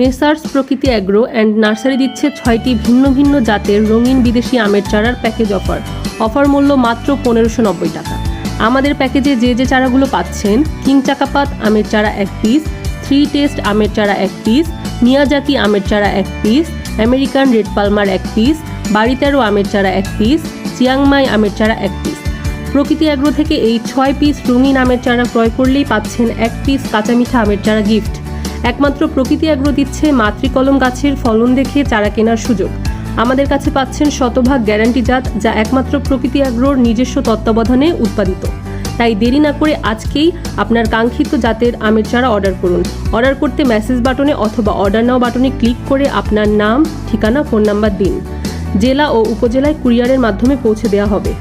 Messrs প্রকৃতি agro and nursery দিচ্ছে 6টি ভিন্ন ভিন্ন জাতের রঙিন বিদেশি আমের চারার প্যাকেজ অফার মূল্য মাত্র 1590 টাকা। আমাদের প্যাকেজে যে চারাগুলো পাচ্ছেন: কিং চাকাপাত আমের চারা 1 পিস, 3 টেস্ট আমের চারা 1 পিস, মিয়াজাকি আমের চারা 1 piece, American red Palmer 1 piece, বাড়িতেরো আমের চারা 1 পিস, চিয়াংমাই আমের চারা 1 পিস। প্রকৃতি অ্যাগ্রো থেকে এই 6 পিস রঙিন আমের চারা ক্রয় করলেই পাচ্ছেন 1 পিস কাঁচা মিঠা আমের চারা গিফট। একমাত্র প্রকৃতি অ্যাগ্রো দিচ্ছে মাতৃকলম গাছের ফলন দেখে চারা কেনার সুযোগ। আমাদের কাছে পাচ্ছেন শতভাগ গ্যারান্টি জাত, যা একমাত্র প্রকৃতি অ্যাগ্রোর নিজস্ব তত্ত্বাবধানে উৎপাদিত। তাই দেরি না করে আজকেই আপনার কাঙ্ক্ষিত জাতের আমের চারা অর্ডার করুন। অর্ডার করতে মেসেজ বাটনে অথবা অর্ডার নাও বাটনে ক্লিক করে আপনার নাম, ঠিকানা, ফোন নাম্বার দিন। জেলা ও উপজেলায় কুরিয়ারের মাধ্যমে পৌঁছে দেওয়া হবে।